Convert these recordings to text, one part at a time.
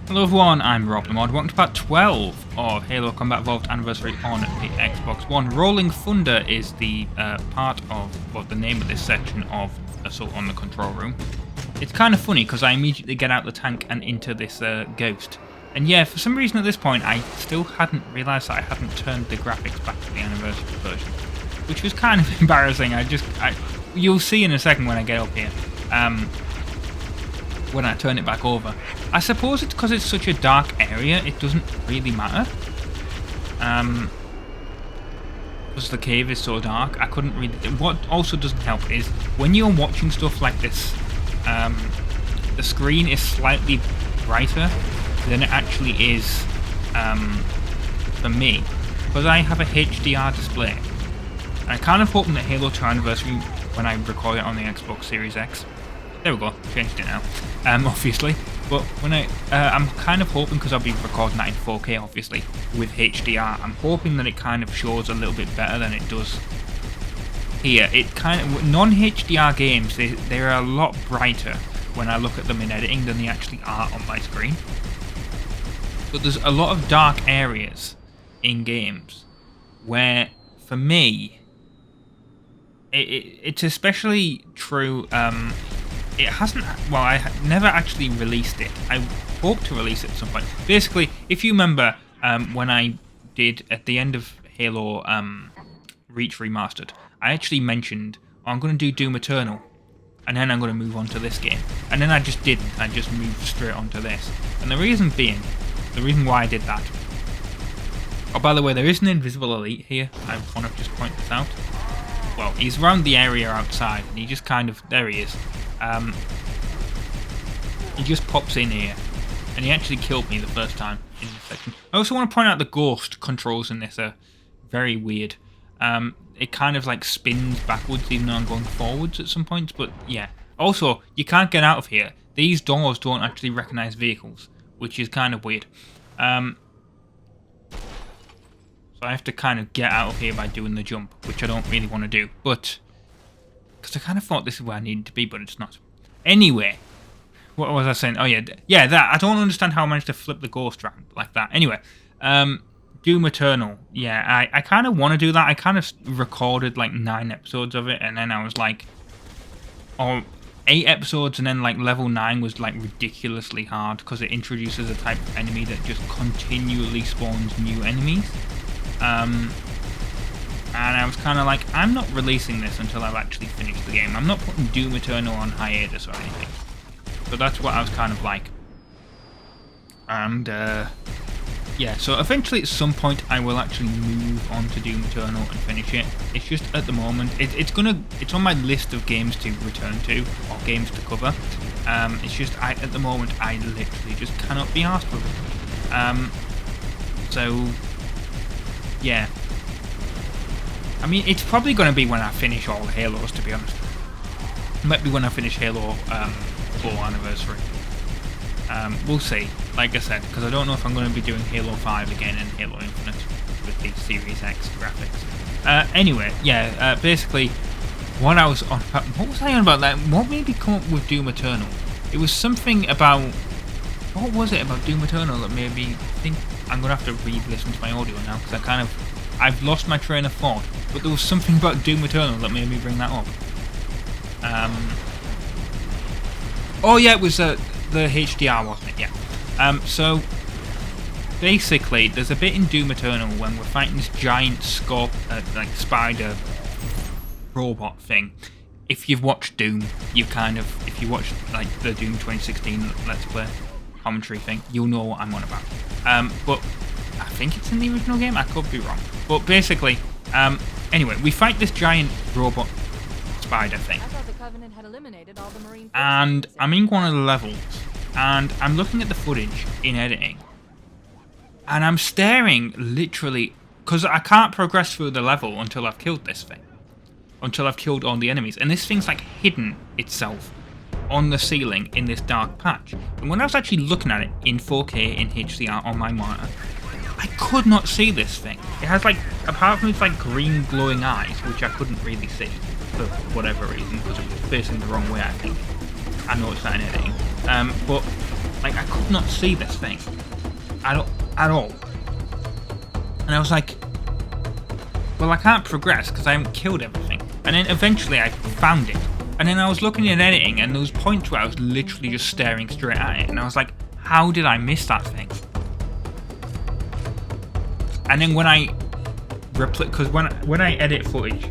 Hello everyone, I'm RobtheMod. Welcome to part 12 of Halo Combat Evolved Anniversary on the Xbox One. Rolling Thunder is the part of, well, the name of this section of Assault on the Control Room. It's kind of funny because I immediately get out the tank and into this ghost. And yeah, for some reason at this point I still hadn't realised that I hadn't turned the graphics back to the Anniversary version. Which was kind of embarrassing. You'll see in a second when I get up here. When I turn it back over. I suppose it's because it's such a dark area, it doesn't really matter. Because the cave is so dark, I couldn't really... What also doesn't help is, when you're watching stuff like this, the screen is slightly brighter than it actually is for me. Because I have a HDR display. I'm kind of hoping that Halo 2 Anniversary, when I record it on the Xbox Series X, there we go, changed it now, obviously. But when I'm kind of hoping, because I'll be recording that in 4K, obviously, with HDR, I'm hoping that it kind of shows a little bit better than it does here. It kind of, non-HDR games, they're a lot brighter when I look at them in editing than they actually are on my screen. But there's a lot of dark areas in games where, for me, it's especially true. It hasn't, well, I never actually released it. I hope to release it at some point. Basically, if you remember when I did, at the end of Halo Reach Remastered, I actually mentioned, oh, I'm going to do Doom Eternal, and then I'm going to move on to this game. And then I just didn't, I just moved straight on to this. And the reason being, the reason why I did that, oh, by the way, there is an invisible elite here, I want to just point this out. Well, he's around the area outside, and he just kind of, there he is. He just pops in here, and he actually killed me the first time in this section. I also want to point out the ghost controls in this are very weird. It kind of like spins backwards even though I'm going forwards at some points, but yeah. Also, you can't get out of here. These doors don't actually recognise vehicles, which is kind of weird. So I have to kind of get out of here by doing the jump, which I don't really want to do, but... because I kind of thought this is where I needed to be, but it's not. Anyway, what was I saying? Oh yeah, that. I don't understand how I managed to flip the ghost around like that. Anyway, Doom Eternal. Yeah, I kind of want to do that. I kind of recorded like 9 episodes of it, and then I was like, oh, 8 episodes, and then like level 9 was like ridiculously hard because it introduces a type of enemy that just continually spawns new enemies. And I was kind of like, I'm not releasing this until I've actually finished the game. I'm not putting Doom Eternal on hiatus or anything. So that's what I was kind of like. And, yeah, so eventually at some point I will actually move on to Doom Eternal and finish it. It's just at the moment, it's on my list of games to return to, or games to cover. It's just, at the moment, I literally just cannot be arsed with it. So, yeah. I mean, it's probably going to be when I finish all the Halos, to be honest. Maybe when I finish Halo 4 Anniversary. We'll see, like I said, because I don't know if I'm going to be doing Halo 5 again and Halo Infinite with the Series X graphics. Anyway, yeah, basically, what I was on about, what was I on about that? What made me come up with Doom Eternal? It was something about, what was it about Doom Eternal that made me think, I'm going to have to re-listen to my audio now, because I've lost my train of thought, but there was something about Doom Eternal that made me bring that up. Oh yeah, it was the HDR, wasn't it? Yeah. So, basically, there's a bit in Doom Eternal when we're fighting this giant like spider robot thing. If you've watched Doom, if you watched like the Doom 2016 Let's Play commentary thing, you'll know what I'm on about. But I think it's in the original game, I could be wrong. But basically, anyway, we fight this giant robot spider thing. And I'm in one of the levels, and I'm looking at the footage in editing, and I'm staring literally, because I can't progress through the level until I've killed this thing. Until I've killed all the enemies. And this thing's like hidden itself on the ceiling in this dark patch. And when I was actually looking at it in 4K in HDR on my monitor, I could not see this thing. It has like, apart from its like green glowing eyes, which I couldn't really see for whatever reason, because it was facing the wrong way, I think. I noticed that in editing. But Like, I could not see this thing at all. And I was like, well, I can't progress because I haven't killed everything. And then eventually I found it. And then I was looking at editing, and there was points where I was literally just staring straight at it. And I was like, how did I miss that thing? And then when I because when I edit footage,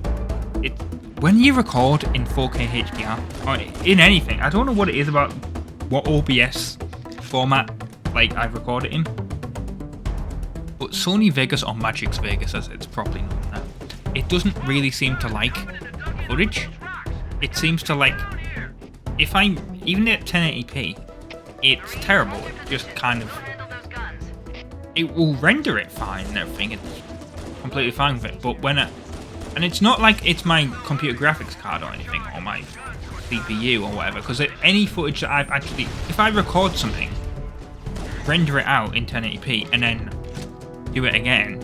when you record in 4K HDR or in anything, I don't know what it is about what OBS format like I record it in, but Sony Vegas or Magix Vegas, as it's properly known now, it doesn't really seem to like footage. It seems to like, if I'm even at 1080p, it's terrible. It just kind of, it will render it fine and everything. It's completely fine with it, but and it's not like it's my computer graphics card or anything, or my CPU or whatever, because any footage that I've actually, if I record something, render it out in 1080p, and then do it again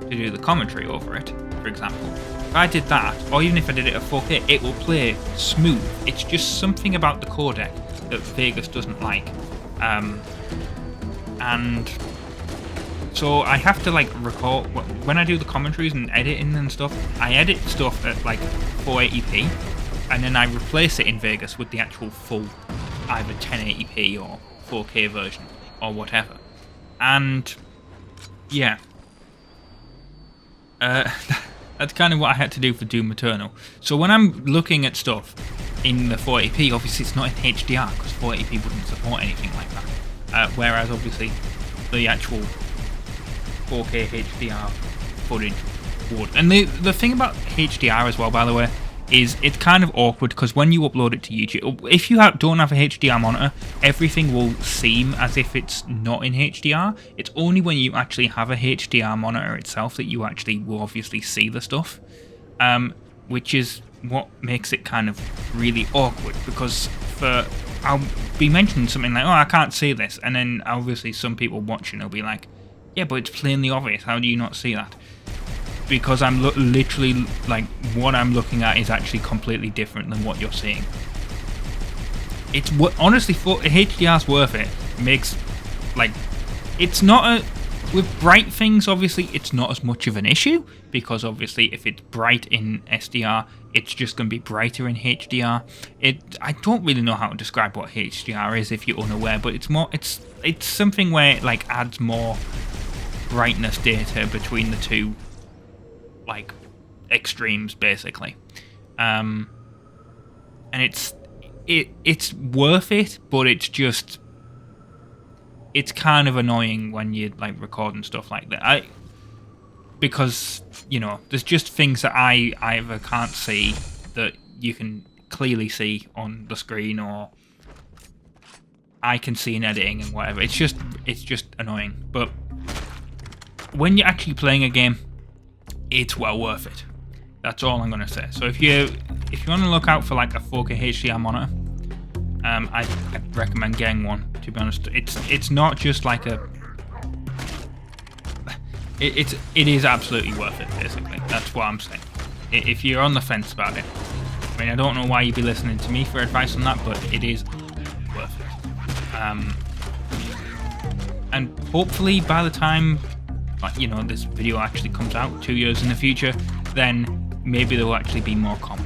to do the commentary over it, for example, if I did that, or even if I did it at 4K, it will play smooth. It's just something about the codec that Vegas doesn't like, and so I have to like record when I do the commentaries and editing and stuff. I edit stuff at like 480p, and then I replace it in Vegas with the actual full either 1080p or 4K version or whatever. And yeah, that's kind of what I had to do for Doom Eternal. So when I'm looking at stuff in the 480p, obviously it's not in HDR because 480p wouldn't support anything like that. Whereas obviously the actual 4K HDR footage would. And the thing about HDR as well, by the way, is it's kind of awkward because when you upload it to YouTube, if you don't have a HDR monitor, everything will seem as if it's not in HDR. It's only when you actually have a HDR monitor itself that you actually will obviously see the stuff, which is what makes it kind of really awkward, because I'll be mentioning something like, oh, I can't see this, and then obviously some people watching will be like, yeah, but it's plainly obvious, how do you not see that? Because I'm literally, like, what I'm looking at is actually completely different than what you're seeing. It's honestly, HDR's worth it. It makes, like, it's not with bright things, obviously, it's not as much of an issue, because obviously if it's bright in SDR, it's just going to be brighter in HDR. I don't really know how to describe what HDR is if you're unaware, but it's something where it, like, adds more brightness data between the two, like, extremes, basically. And it's worth it, but it's kind of annoying when you're like recording stuff like that. Because, you know, there's just things that I either can't see that you can clearly see on the screen, or I can see in editing and whatever. It's just annoying. But when you're actually playing a game, it's well worth it. That's all I'm gonna say. So if you want to look out for like a 4K HDR monitor, I'd recommend getting one. To be honest, it's not just like it is absolutely worth it. Basically, that's what I'm saying. If you're on the fence about it, I mean, I don't know why you'd be listening to me for advice on that, but it is worth it. And hopefully by the time, like, you know, this video actually comes out 2 years in the future, then maybe there will actually be more common,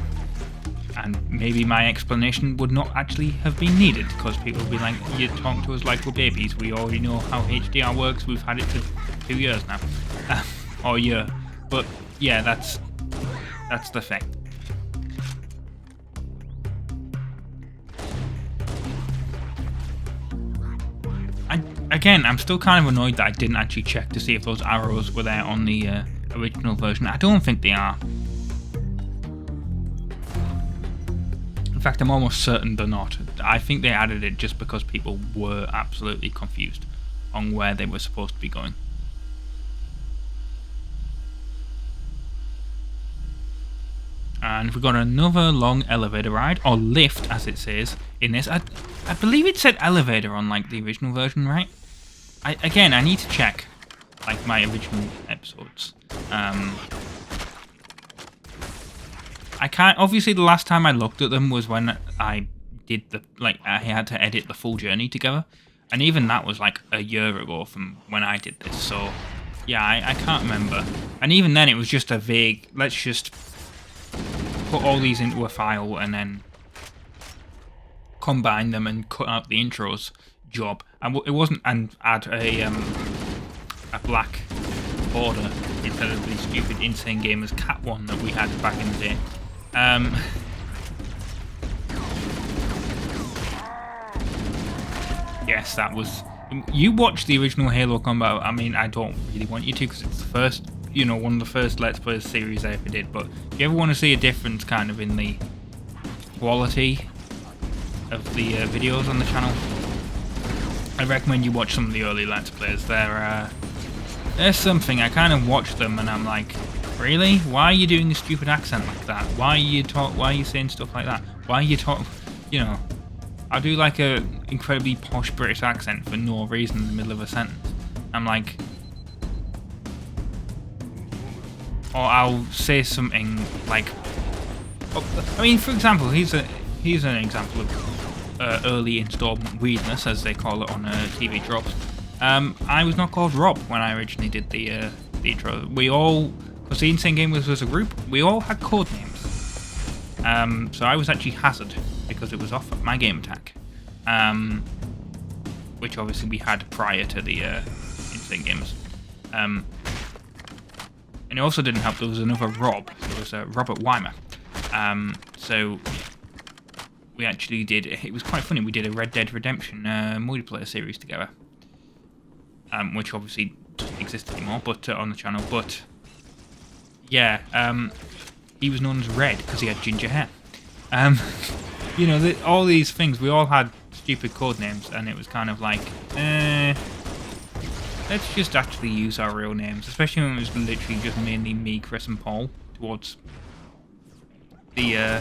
and maybe my explanation would not actually have been needed, because people will be like, you're talking to us like we're babies, we already know how HDR works, we've had it for 2 years now, or a year. But yeah, that's the thing. Again, I'm still kind of annoyed that I didn't actually check to see if those arrows were there on the original version. I don't think they are. In fact, I'm almost certain they're not. I think they added it just because people were absolutely confused on where they were supposed to be going. And we've got another long elevator ride, or lift as it says in this. I believe it said elevator on like the original version, right? Again, I need to check like my original episodes. I can't, obviously the last time I looked at them was when I did I had to edit the full journey together. And even that was like a year ago from when I did this, so yeah, I can't remember. And even then it was just a vague, let's just put all these into a file and then combine them and cut out the intros job. And it wasn't, and add a black border instead of the stupid Insane Gamers cat one that we had back in the day. Yes, that was... You watched the original Halo combat. I mean, I don't really want you to because it's the first, you know, one of the first Let's Play series I ever did. But if you ever want to see a difference kind of in the quality of the videos on the channel, I recommend you watch some of the early Let's Plays. There's something, I kind of watch them and I'm like, really? Why are you doing a stupid accent like that? Why are you saying stuff like that? Why are you you know, I'll do like a incredibly posh British accent for no reason in the middle of a sentence. I'm like, or I'll say something like, I mean, for example, here's an example of early installment weirdness, as they call it on TV drops. I was not called Rob when I originally did the intro. We all, because the Insane Gamers was a group, we all had code names. So I was actually Hazard because it was off my game tag, which obviously we had prior to the Insane Gamers. And it also didn't help. There was another Rob. There was Robert Weimer. So we actually did. It was quite funny. We did a Red Dead Redemption multiplayer series together. Which obviously doesn't exist anymore, but on the channel. But yeah, he was known as Red because he had ginger hair. You know, all these things. We all had stupid code names, and it was kind of like, let's just actually use our real names, especially when it was literally just mainly me, Chris, and Paul towards the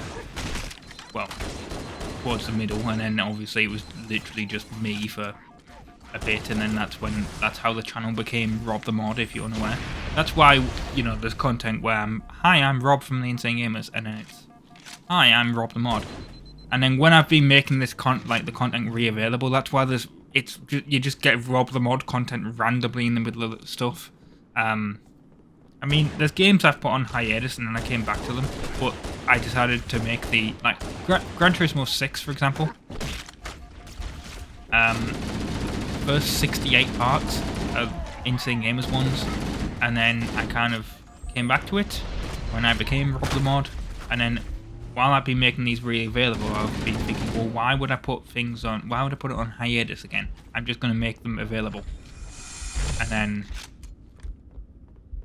towards the middle, and then obviously it was literally just me for a bit, and then that's how the channel became RobtheMod, if you're unaware. That's why, you know, there's content where I'm Rob from the Insane Gamers, and then it's hi, I'm RobtheMod. And then when I've been making this the content re-available, that's why you just get RobtheMod content randomly in the middle of the stuff. I mean, there's games I've put on hiatus and then I came back to them, but I decided to make the Gran Turismo 6, for example. First 68 parts of Insane Gamers ones, and then I kind of came back to it when I became RobtheMod, and then while I've been making these really available, I've been thinking, well, why would I put it on hiatus again? I'm just going to make them available. And then,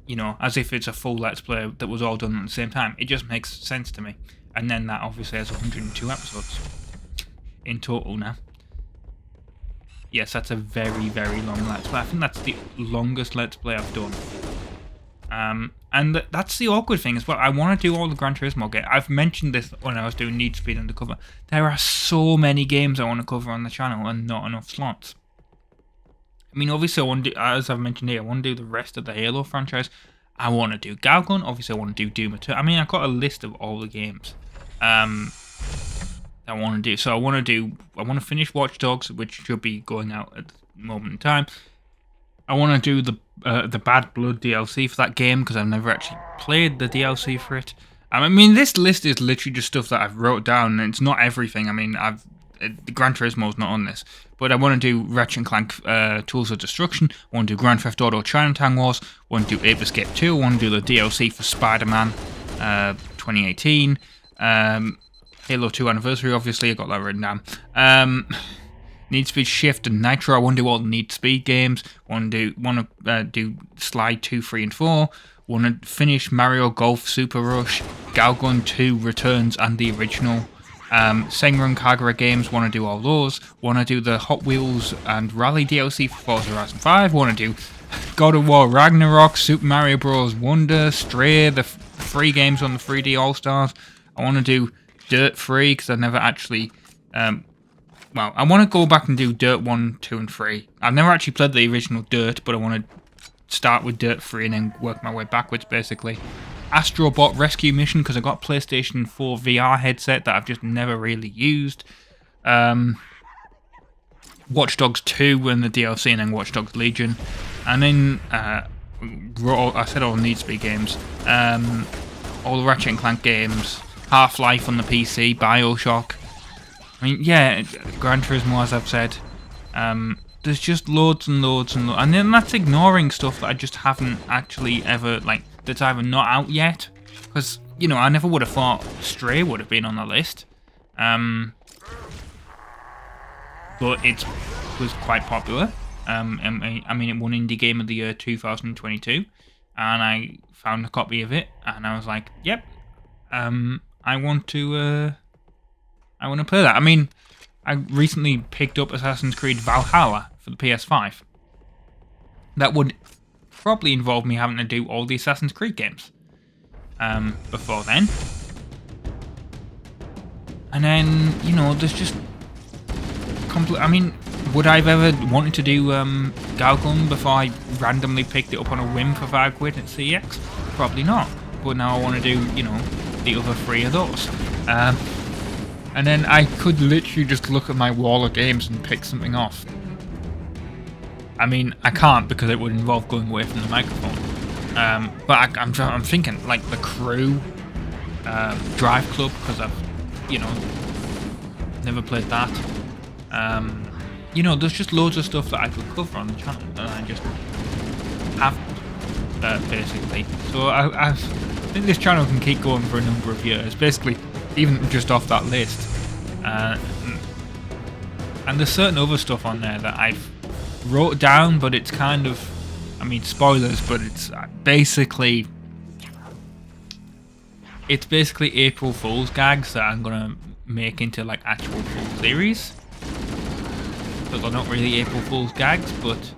you know, as if it's a full Let's Play that was all done at the same time. It just makes sense to me. And then that obviously has 102 episodes in total now. Yes, that's a very, very long Let's Play. I think that's the longest Let's Play I've done. And that's the awkward thing as well. I want to do all the Gran Turismo games. I've mentioned this when I was doing Need Speed Undercover. There are so many games I want to cover on the channel and not enough slots. I mean, obviously, I want to do, as I've mentioned here, I want to do the rest of the Halo franchise. I want to do Galgun. Obviously, I want to do Doom Eternal. I mean, I've got a list of all the games I want to do. So I want to finish Watch Dogs, which should be going out at the moment in time. I want to do the Bad Blood DLC for that game because I've never actually played the DLC for it. I mean, this list is literally just stuff that I've wrote down, and it's not everything. I mean, the Gran Turismo's not on this, but I want to do Ratchet & Clank Tools of Destruction. I want to do Grand Theft Auto Chinatown Wars. I want to do Ape Escape 2. I want to do the DLC for Spider-Man 2018. Halo 2 Anniversary, obviously, I got that written down. Need Speed Shift and Nitro. I want to do all the Need Speed games. Want to do Slide 2, 3, and 4. Want to finish Mario Golf Super Rush, Galgun 2 Returns and the original. Senga and Kagura games. Want to do all those. Want to do the Hot Wheels and Rally DLC for Forza Horizon 5. Want to do God of War Ragnarok, Super Mario Bros. Wonder, Stray, the free games on the 3D All Stars. I want to do Dirt 3 because I've never actually. Well, I want to go back and do Dirt 1, 2, and 3. I've never actually played the original Dirt, but I want to start with Dirt 3 and then work my way backwards, basically. Astrobot Rescue Mission, because I got a PlayStation 4 VR headset that I've just never really used. Watch Dogs 2 and the DLC, and then Watch Dogs Legion, and then I said all Need to Be games, all the Ratchet and Clank games, Half-Life on the PC, Bioshock. I mean, yeah, Gran Turismo, as I've said. There's just loads and loads and loads, and then that's ignoring stuff that I just haven't actually ever, like, that's either not out yet, because, you know, I never would have thought Stray would have been on the list. But it was quite popular. I mean, it won Indie Game of the Year 2022, and I found a copy of it, and I was like, "Yep, I want to play that." I mean, I recently picked up Assassin's Creed Valhalla for the PS5. That would probably involve me having to do all the Assassin's Creed games before then, and then, you know, there's just I mean, would I have ever wanted to do Galgun before I randomly picked it up on a whim for £5 at CEX? Probably not. But now I want to do, you know, the other 3 of those. And then I could literally just look at my wall of games and pick something off. I mean, I can't because it would involve going away from the microphone. But I'm thinking, like, The Crew, Drive Club, because I've, you know, never played that. You know, there's just loads of stuff that I could cover on the channel, and I just haven't, basically. So I think this channel can keep going for a number of years, basically, even just off that list. And there's certain other stuff on there that I've wrote down, but it's kind of, I mean, spoilers, but it's basically April Fool's gags that I'm gonna make into, like, actual full series. But they're not really April Fool's gags, but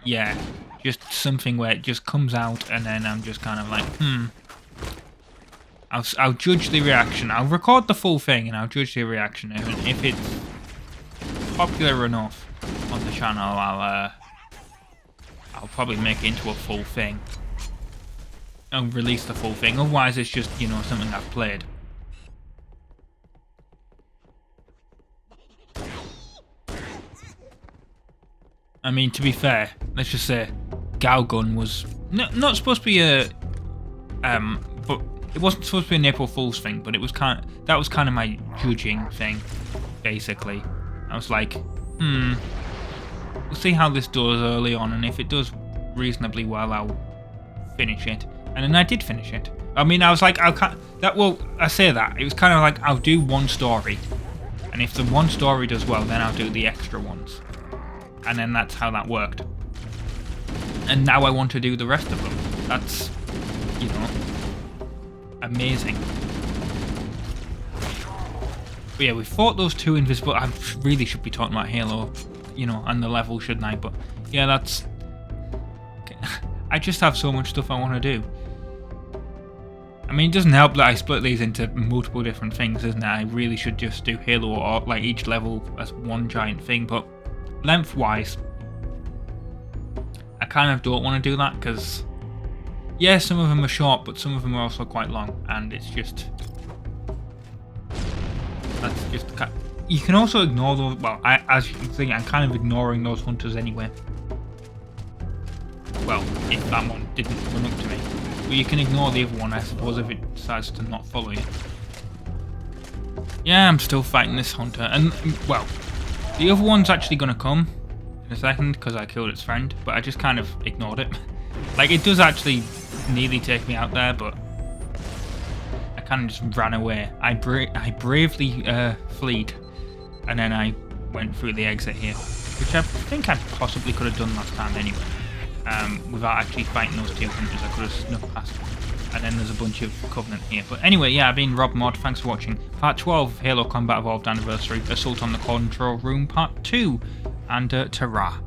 yeah, just something where it just comes out and then I'm just kind of like, I'll judge the reaction. I'll record the full thing and I'll judge the reaction, and if it's popular enough on the channel, I'll probably make it into a full thing. I'll release the full thing. Otherwise, it's just, you know, something I've played. I mean, to be fair, let's just say Galgun was not supposed to be a but it wasn't supposed to be an April Fool's thing, but it was that was kind of my judging thing, basically. I was like, we'll see how this does early on, and if it does reasonably well, I'll finish it. And then I did finish it. I mean, I was like, I say that it was kind of like, I'll do one story, and if the one story does well, then I'll do the extra ones. And then that's how that worked. And now I want to do the rest of them. That's, you know, amazing. But yeah, we fought those 2 invisible... I really should be talking about Halo, you know, and the level, shouldn't I? But yeah, that's... I just have so much stuff I want to do. I mean, it doesn't help that I split these into multiple different things, isn't it? I really should just do Halo, or like each level as one giant thing, but lengthwise, I kind of don't want to do that, because yeah, some of them are short, but some of them are also quite long, and it's just, that's just, you can also ignore those. Well, as you can see, I'm kind of ignoring those hunters anyway. Well, if that one didn't run up to me, but you can ignore the other one, I suppose, if it decides to not follow you. Yeah, I'm still fighting this hunter, and well, the other one's actually going to come in a second because I killed its friend, but I just kind of ignored it. Like, it does actually nearly take me out there, but I kind of just ran away. I bravely fled, and then I went through the exit here, which I think I possibly could have done last time anyway. Without actually fighting those 2 hunters, I could have snuck past them. And then there's a bunch of Covenant here. But anyway, yeah, I've been RobtheMod. Thanks for watching. Part 12 of Halo Combat Evolved Anniversary, Assault on the Control Room Part 2. And ta-ra.